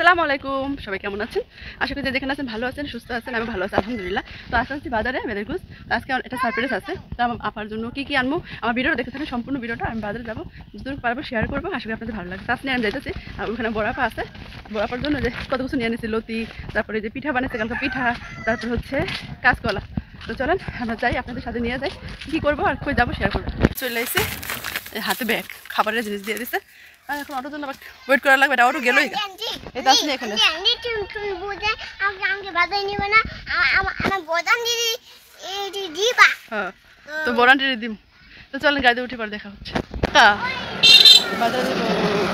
আসসালামু আলাইকুম, সবাই কেমন আছেন? আশা করি যেখানে আছেন ভালো আছেন, সুস্থ আছেন। আমি ভালো আছি আলহামদুলিল্লাহ। তো আসছি বাজারে মেদিরকুজ। তো আজকে একটা সারপ্রাইজ আছে। তো আমার আপার জন্য কি আনবো আমার ভিডিওটা দেখে থাকেন, সম্পূর্ণ ভিডিওটা। আমি বাজারে যাবো, যতটুকু পারবো শেয়ার করবো। আশা করি আপনাদের ভালো লাগবে। তার নিয়ে আমি যাইতেছি। আর ওখানে বড়াপা আছে, বড়াপার জন্য যে কত কিছু নিয়ে নিয়েছি, লতি, তারপরে যে পিঠা বানিয়েছে কালকে পিঠা, তারপর হচ্ছে কাঁচকলা। তো চলেন আমরা যাই, আপনাদের সাথে নিয়ে যাই। কী করবো আর কই যাবো শেয়ার করবো। চলে এসে হাতে ব্যাগ, খাবারের জিনিস দিয়ে দিচ্ছে। আর এখন অটোর জন্য আবার ওয়েট করা লাগবে। এটা অটো গেলোই, এই তাস নিয়ে এখানে হ্যাঁ। তো বরান্টি দিম। তো চলেন গাড়িতে উঠে পর দেখা হচ্ছে। বাজারে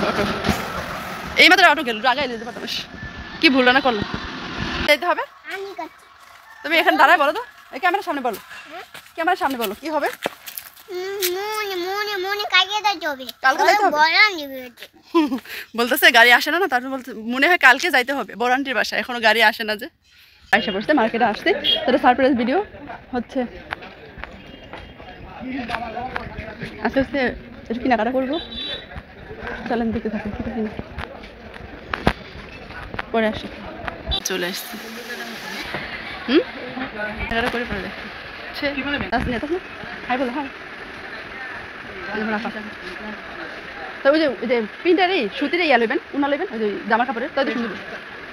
অটো এই মাত্র অটো গেল, আগে যেতে পারতাম। কি ভুল না করলো, যেতে হবে। তুমি এখানে দাঁড়ায় বলো তো, এই ক্যামেরার সামনে বলো, ক্যামেরার সামনে বলো কি হবে। বলতেছে গাড়ি আসে না, তারপর বলতে মনে হয় কালকে যাইতে হবে বরান্টির বাসায়, এখনো গাড়ি আসে না। যে আইসা পড়ছে, মার্কেটে আসছে, তাহলে সারপ্রাইজ ভিডিও হচ্ছে। আস্তে আস্তে একটু কেনাকাটা করবো, চলেন দিতে থাকি কিছু কিনে পরে আসি। চলে আসছি, কেনাকাটা করে পরে দেখছি। হাই বলো, হাই। তো ওই যে প্রিন্টারই সুতির ইয়া লইবেন, উনা লইবেন, ওই যে জামার কাপড়ের, তো সুন্দর।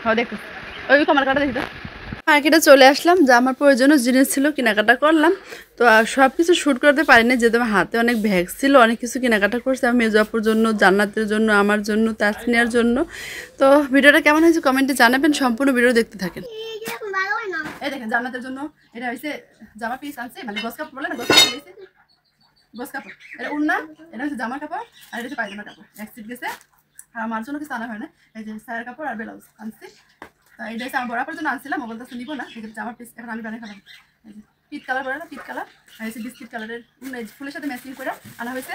হ্যাঁ দেখো, ওই কমার কাটা দেখি। তো মার্কেটে চলে আসলাম, যা আমার প্রয়োজনীয় জিনিস ছিল কেনাকাটা করলাম। তো সব কিছু শ্যুট করতে পারিনি, যেহেতু আমার হাতে অনেক ব্যাগ ছিল, অনেক কিছু কেনাকাটা করছি আমি মেজুয়াপুর জন্য, জান্নাতের জন্য, আমার জন্য, তাসনিয়ার জন্য। তো ভিডিওটা কেমন হয়েছে কমেন্টে জানাবেন, সম্পূর্ণ ভিডিও দেখতে থাকেন। এই দেখেন জান্নাতের জন্য এটা হয়েছে জামা পিস আনছে, মানে গস কাপড় বলে না, গস কাপড় দিয়েছে, গস কাপড়। এটা উন্না, এটা হচ্ছে জামার কাপড়, আর এটা হচ্ছে পায়জামার কাপড়। এক সিট গেছে। আর আমার জন্য কিছু আনা হয় না, এই যে সায়ার কাপড় আর ব্লাউজ আনছি। এটা হচ্ছে আমার বরাবর জন্য আনছিলাম, মোবাইল কাছে নিবো না, এটা জামার পিস এখন আমি বানিয়ে খালাম। এই যে পিট কালার করে না, পিট কালার, আর হচ্ছে বিস্কিট কালারের উন্না, ফুলের সাথে ম্যাচিং করে আনা হয়েছে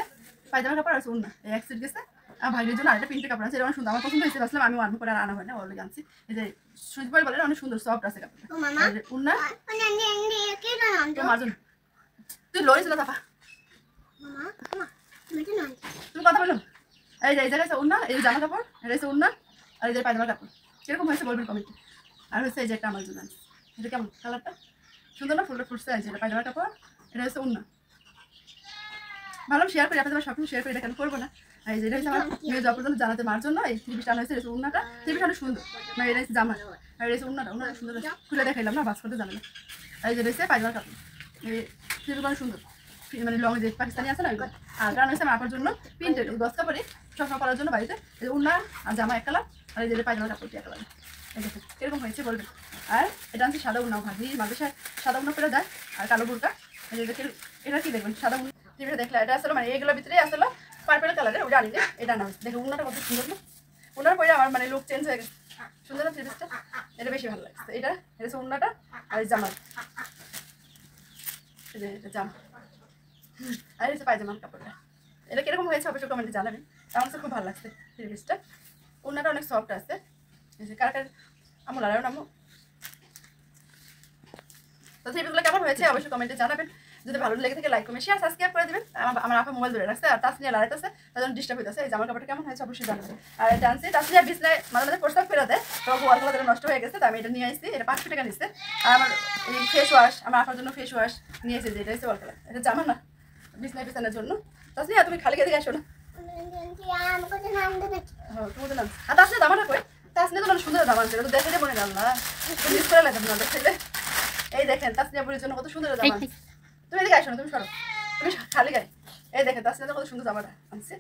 পায়জামার কাপড় আর উন্না। এই এক সিট গেছে। আর ভাইয়ের জন্য আরেকটা প্রিন্টের কাপড় আছে, এটা অনেক সুন্দর, আমার পছন্দ হয়েছে, ভাবছিলাম আমি আনবো, করে আর আনা হয় না, অলরেডি আনছি। এই যে সুইচ বয় বলে অনেক সুন্দর সফট আছে কাপড়, উন্না তোমার জন্য। তুই লড়িস না চাপা, তুমি কথা বলো। এই যে এই জায়গায় উন্না, এই যে জামা কাপড়, এটা হচ্ছে উন্না, আর এই যে পায়জামার কাপড়। কিরকম হয়েছে বলবেন কমেন্টে। আর হচ্ছে এই যে একটা আমার জন্য, এটা কেমন কালারটা সুন্দর না, ফুলটা ফুটছে। এই যে এটা পায়জামার কাপড়, এটা হচ্ছে উন্না। ভালো শেয়ার করি আপনাদের, সব কিছু শেয়ার করি, এটা কেন করবো না। এই যে এটা হচ্ছে আমার মেয়ে জব পর্যন্ত জানাতে মার জন্য এই থ্রি পিসটা আনা হয়েছে। এটা উন্নাটা, থ্রি পিসটা অনেক সুন্দর, মানে এটা হচ্ছে জামা, আর এটা হচ্ছে উন্নাটা, উন্নাটা সুন্দর খুলে দেখাইলাম না, বাস করতে জানে না। এই যে হচ্ছে পায়জামার কাপড়, এই থ্রি পিস অনেক সুন্দর, মানে লং যে পাকিস্তানি আছে না। আর কারণ হচ্ছে আমার আপার জন্য প্রিন্টেড গস কাপড়ে সবসময় পরার জন্য বাড়িতে। এই যে উন্না আর জামা এক কালার, আর এই যে পায়জামার কাপড়টি এক কালার। এই দেখুন এরকম হয়েছে বলবেন। আর এটা হচ্ছে সাদা উন্না, ভাবি মানুষের সাদা উন্না করে দেয়, আর কালো বুরকা। এই যে দেখে এটা কি দেখবেন, সাদা উন্না টিভিটা দেখলে এটা আসলে মানে এইগুলোর ভিতরে আসলে পার্পেল কালারের, ওটা আনি যে এটা না হচ্ছে। দেখুন উন্নাটা কত সুন্দর না, উন্নার পরে আমার মানে লুক চেঞ্জ হয়ে গেছে, সুন্দর না থ্রিপিসটা, এটা বেশি ভালো লাগছে। এটা হচ্ছে উন্নাটা, আর জামা, এই যে এটা জামা, আর হচ্ছে পায়জামার কাপড়টা। এটা কিরকম হয়েছে অবশ্যই কমেন্টে জানাবেন। আমার কাছে খুব ভালো লাগছে থ্রি পিসটা, ওনাটা অনেক সফট আছে। এই যে কার আমল আর নামো। তো থ্রি পিসগুলো কেমন হয়েছে অবশ্যই কমেন্টে জানাবেন। যদি ভালো লেগে থাকে লাইক কমেন্ট শেয়ার সাবস্ক্রাইব করে দেবেন। আমার আপা মোবাইল ধরে রাখছে, আর তাসনিয়া লড়াইতেছে, তার জন্য ডিস্টার্ব হইতেছে। এই জামার কাপড়টা কেমন হয়েছে অবশ্যই জানাবেন। আর এটা আনছি তাসনিয়া বিছনায় মাঝে মাঝে প্রস্তাব ফেরা দেয়, তো ওয়ালগুলো নষ্ট হয়ে গেছে, তো আমি এটা নিয়ে আসছি। এটা 500 টাকা নিচ্ছে। আর আমার এই ফেস ওয়াশ, আমার আপার জন্য ফেস ওয়াশ নিয়েছে, যে এটা হচ্ছে ওয়াল কালার, এটা জামা না, বিছনায় বিছানোর জন্য। তাসনিয়া তুমি খালি গেছে আসো না, তোমাদের নাম আর তাসনিয়া জামাটা কই, তাসনিয়া তো মানে সুন্দর জামা আনছে, তো দেখে মনে গেল না, মিস করে লাগে না দেখলে। এই দেখেন তাসনিয়া বুড়ির জন্য কত সুন্দর জামা আনছে। তুমি এদিকে আসো না, তুমি সরো, তুমি খালি গায়ে। এই দেখেন তাসনিয়া কত সুন্দর জামাটা আনছে।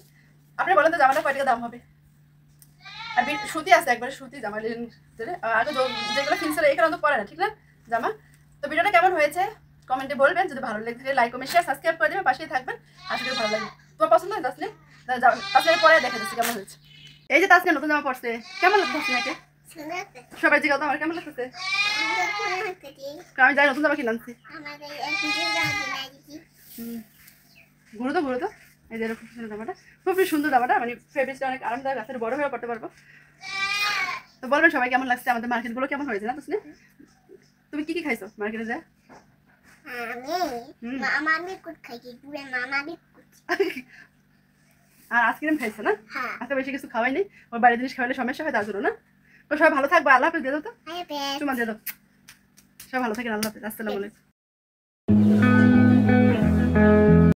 আপনি বলেন তো জামাটা কয় টাকা দাম হবে। আর সুতি আছে, একবারে সুতি জামা, আগে যেগুলো কিনছিল এখানে তো পরে না, ঠিক না জামা। তো ভিডিওটা কেমন হয়েছে কমেন্টে বলবেন। যদি ভালো লেগে থাকে লাইক কমেন্ট শেয়ার সাবস্ক্রাইব করে দেবেন, পাশেই থাকবেন। আশা করি ভালো লাগে। তোমার পছন্দ হয় তাসনিয়া, তাসনিয়া পরে দেখা যাচ্ছে কেমন হয়েছে। এই যে তাসনিয়া নতুন জামা পড়ছে, কেমন লাগছে তাসনিয়াকে সবাই জিজ্ঞাসা তো আমার কেমন লাগতেছে। আমি যাই নতুন জামা কিনে আনছি, ঘুরো তো ঘুরো তো। এই যে খুব সুন্দর জামাটা, খুব সুন্দর জামাটা, মানে ফেব্রিকটা অনেক আরামদায়ক, গাছের বড় হয়ে পড়তে পারবো। তো বলবেন সবাই কেমন লাগছে, আমাদের মার্কেটগুলো কেমন হয়েছে না তাসনিয়া। তুমি কি কি খাইছো মার্কেটে যায়। আর আইসক্রিম খাইছো না, আজকে বেশি কিছু খাওয়াই নেই, ওর বাইরের জিনিস খাওয়ালে সমস্যা হয়, তার জন্য না। তো সবাই ভালো থাকবে, আল্লাহ হাফেজ দিয়ে দাও তো, তোমার দিয়ে দাও, সবাই ভালো থাকেন, আল্লাহ হাফেজ, আসসালামু আলাইকুম।